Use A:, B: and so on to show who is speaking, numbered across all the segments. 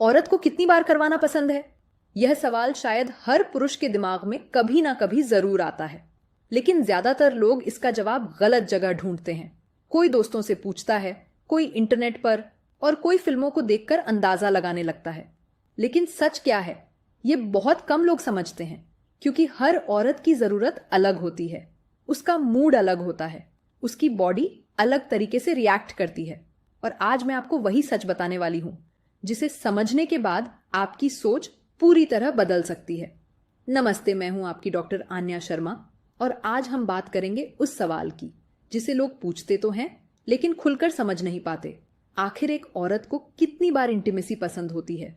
A: औरत को कितनी बार करवाना पसंद है? यह सवाल शायद हर पुरुष के दिमाग में कभी ना कभी जरूर आता है, लेकिन ज्यादातर लोग इसका जवाब गलत जगह ढूंढते हैं। कोई दोस्तों से पूछता है, कोई इंटरनेट पर, और कोई फिल्मों को देखकर अंदाजा लगाने लगता है। लेकिन सच क्या है, ये बहुत कम लोग समझते हैं, क्योंकि हर औरत की जरूरत अलग होती है, उसका मूड अलग होता है, उसकी बॉडी अलग तरीके से रिएक्ट करती है। और आज मैं आपको वही सच बताने वाली हूं, जिसे समझने के बाद आपकी सोच पूरी तरह बदल सकती है। नमस्ते, मैं हूं आपकी डॉक्टर आन्या शर्मा, और आज हम बात करेंगे उस सवाल की जिसे लोग पूछते तो हैं लेकिन खुलकर समझ नहीं पाते। आखिर एक औरत को कितनी बार इंटीमेसी पसंद होती है,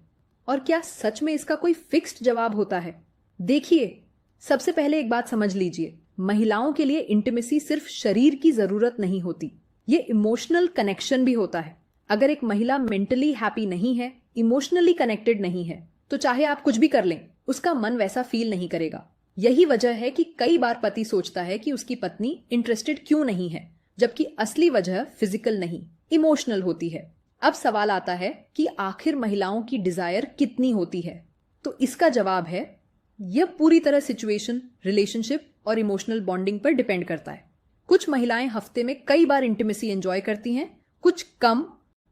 A: और क्या सच में इसका कोई फिक्स्ड जवाब होता है? देखिए, सबसे पहले एक बात समझ लीजिए, महिलाओं के लिए इंटीमेसी सिर्फ शरीर की जरूरत नहीं होती, ये इमोशनल कनेक्शन भी होता है। अगर एक महिला मेंटली हैप्पी नहीं है, इमोशनली कनेक्टेड नहीं है, तो चाहे आप कुछ भी कर लें, उसका मन वैसा फील नहीं करेगा। यही वजह है कि कई बार पति सोचता है कि उसकी पत्नी इंटरेस्टेड क्यों नहीं है, जबकि असली वजह फिजिकल नहीं, इमोशनल होती है। अब सवाल आता है कि आखिर महिलाओं की डिजायर कितनी होती है? तो इसका जवाब है, यह पूरी तरह सिचुएशन, रिलेशनशिप और इमोशनल बॉन्डिंग पर डिपेंड करता है। कुछ महिलाएं हफ्ते में कई बार इंटीमेसी एंजॉय करती हैं, कुछ कम,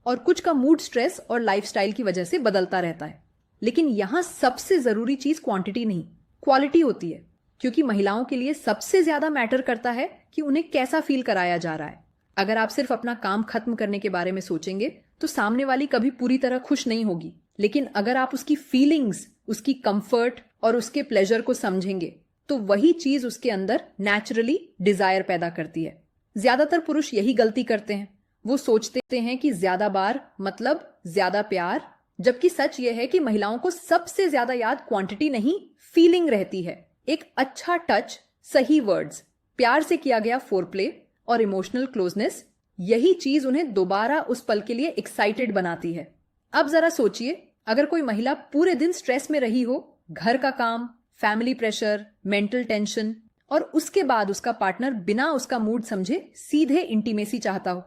A: और कुछ का मूड स्ट्रेस और लाइफस्टाइल की वजह से बदलता रहता है। लेकिन यहां सबसे जरूरी चीज क्वांटिटी नहीं, क्वालिटी होती है, क्योंकि महिलाओं के लिए सबसे ज्यादा मैटर करता है कि उन्हें कैसा फील कराया जा रहा है। अगर आप सिर्फ अपना काम खत्म करने के बारे में सोचेंगे तो सामने वाली कभी पूरी तरह खुश नहीं होगी। लेकिन अगर आप उसकी फीलिंग्स, उसकी कंफर्ट और उसके प्लेजर को समझेंगे, तो वही चीज उसके अंदर नेचुरली डिजायर पैदा करती है। ज्यादातर पुरुष यही गलती करते हैं, वो सोचते हैं कि ज्यादा बार मतलब ज्यादा प्यार, जबकि सच यह है कि महिलाओं को सबसे ज्यादा याद क्वांटिटी नहीं, फीलिंग रहती है। एक अच्छा टच, सही वर्ड्स, प्यार से किया गया फोरप्ले और इमोशनल क्लोजनेस, यही चीज उन्हें दोबारा उस पल के लिए एक्साइटेड बनाती है। अब जरा सोचिए, अगर कोई महिला पूरे दिन स्ट्रेस में रही हो, घर का काम, फैमिली प्रेशर, मेंटल टेंशन, और उसके बाद उसका पार्टनर बिना उसका मूड समझे सीधे इंटीमेसी चाहता हो,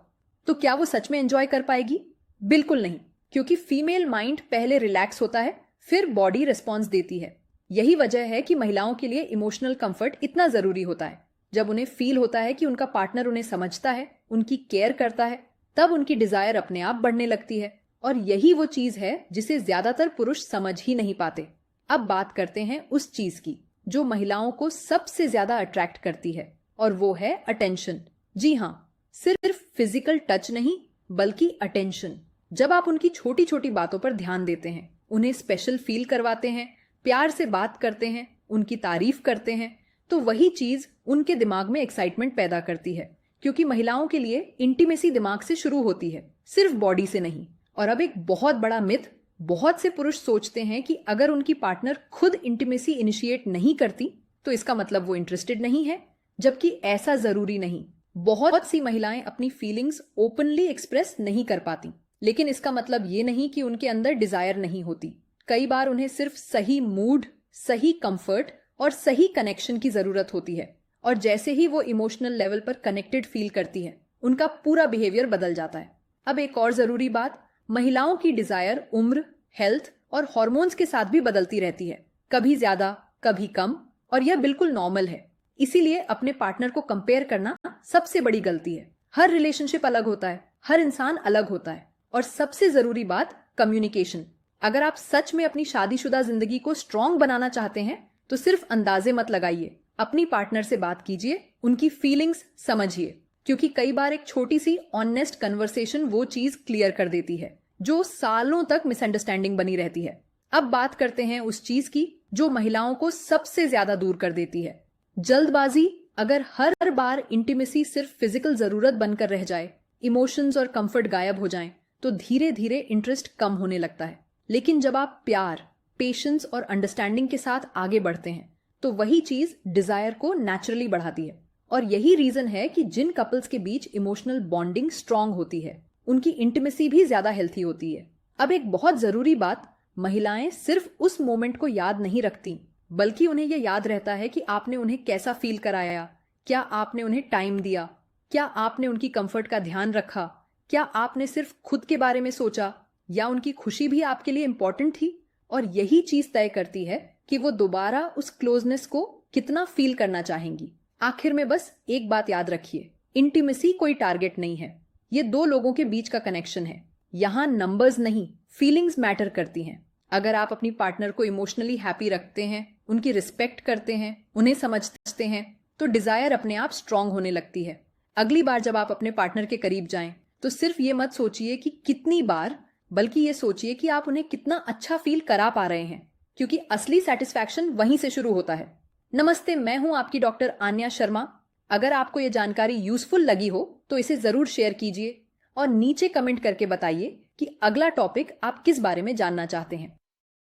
A: तो क्या वो सच में एंजॉय कर पाएगी? बिल्कुल नहीं, क्योंकि फीमेल माइंड पहले रिलैक्स होता है, फिर बॉडी रिस्पॉन्स देती है। यही वजह है कि महिलाओं के लिए इमोशनल कंफर्ट इतना जरूरी होता है। जब उन्हें फील होता है कि उनका पार्टनर उन्हें समझता है, उनकी केयर करता है, तब उनकी डिजायर अपने आप बढ़ने लगती है। और यही वो चीज है जिसे ज्यादातर पुरुष समझ ही नहीं पाते। अब बात करते हैं उस चीज की जो महिलाओं को सबसे ज्यादा अट्रैक्ट करती है, और वो है अटेंशन। जी हाँ, सिर्फ फिजिकल टच नहीं, बल्कि अटेंशन। जब आप उनकी छोटी छोटी बातों पर ध्यान देते हैं, उन्हें स्पेशल फील करवाते हैं, प्यार से बात करते हैं, उनकी तारीफ करते हैं, तो वही चीज उनके दिमाग में एक्साइटमेंट पैदा करती है। क्योंकि महिलाओं के लिए इंटीमेसी दिमाग से शुरू होती है, सिर्फ बॉडी से नहीं। और अब एक बहुत बड़ा मिथ, बहुत से पुरुष सोचते हैं कि अगर उनकी पार्टनर खुद इंटीमेसी इनिशिएट नहीं करती तो इसका मतलब वो इंटरेस्टेड नहीं है, जबकि ऐसा जरूरी नहीं। बहुत सी महिलाएं अपनी फीलिंग्स ओपनली एक्सप्रेस नहीं कर पाती, लेकिन इसका मतलब ये नहीं कि उनके अंदर डिजायर नहीं होती। कई बार उन्हें सिर्फ सही मूड, सही कंफर्ट और सही कनेक्शन की जरूरत होती है, और जैसे ही वो इमोशनल लेवल पर कनेक्टेड फील करती है, उनका पूरा बिहेवियर बदल जाता है। अब एक और जरूरी बात, महिलाओं की डिजायर उम्र, हेल्थ और हॉर्मोन्स के साथ भी बदलती रहती है, कभी ज्यादा, कभी कम, और यह बिल्कुल नॉर्मल है। इसीलिए अपने पार्टनर को कंपेयर करना सबसे बड़ी गलती है। हर रिलेशनशिप अलग होता है, हर इंसान अलग होता है, और सबसे जरूरी बात, कम्युनिकेशन। अगर आप सच में अपनी शादीशुदा जिंदगी को स्ट्रांग बनाना चाहते हैं, तो सिर्फ अंदाजे मत लगाइए, अपनी पार्टनर से बात कीजिए, उनकी फीलिंग्स समझिए, क्योंकि कई बार एक छोटी सी ऑनेस्ट कन्वर्सेशन वो चीज क्लियर कर देती है जो सालों तक मिसअंडरस्टैंडिंग बनी रहती है। अब बात करते हैं उस चीज की जो महिलाओं को सबसे ज्यादा दूर कर देती है, जल्दबाजी। अगर हर बार इंटीमेसी सिर्फ फिजिकल जरूरत बनकर रह जाए, इमोशंस और कंफर्ट गायब हो जाएं, तो धीरे धीरे इंटरेस्ट कम होने लगता है। लेकिन जब आप प्यार, पेशेंस और अंडरस्टैंडिंग के साथ आगे बढ़ते हैं, तो वही चीज डिजायर को नेचुरली बढ़ाती है। और यही रीजन है कि जिन कपल्स के बीच इमोशनल बॉन्डिंग स्ट्रांग होती है, उनकी इंटीमेसी भी ज्यादा हेल्थी होती है। अब एक बहुत जरूरी बात, महिलाएं सिर्फ उस मोमेंट को याद नहीं रखती, बल्कि उन्हें यह याद रहता है कि आपने उन्हें कैसा फील कराया, क्या आपने उन्हें टाइम दिया, क्या आपने उनकी कंफर्ट का ध्यान रखा, क्या आपने सिर्फ खुद के बारे में सोचा। या उनकी खुशी भी आपके लिए इंपॉर्टेंट थी? और यही चीज तय करती है कि वो दोबारा उस क्लोजनेस को कितना फील करना चाहेंगी। आखिर में बस एक बात याद रखिए, इंटीमेसी कोई टारगेट नहीं है, ये दो लोगों के बीच का कनेक्शन है। यहाँ नंबर्स नहीं, फीलिंग्स मैटर करती हैं। अगर आप अपनी पार्टनर को इमोशनली हैप्पी रखते हैं, उनकी रिस्पेक्ट करते हैं, उन्हें समझते हैं, तो डिजायर अपने आप स्ट्रांग होने लगती है। अगली बार जब आप अपने पार्टनर के करीब जाएं, तो सिर्फ ये मत सोचिए कि कितनी बार, बल्कि ये सोचिए कि आप उन्हें कितना अच्छा फील करा पा रहे हैं, क्योंकि असली सेटिस्फैक्शन वहीं से शुरू होता है। नमस्ते, मैं हूं आपकी डॉक्टर आन्या शर्मा। अगर आपको ये जानकारी यूजफुल लगी हो तो इसे जरूर शेयर कीजिए और नीचे कमेंट करके बताइए कि अगला टॉपिक आप किस बारे में जानना चाहते हैं।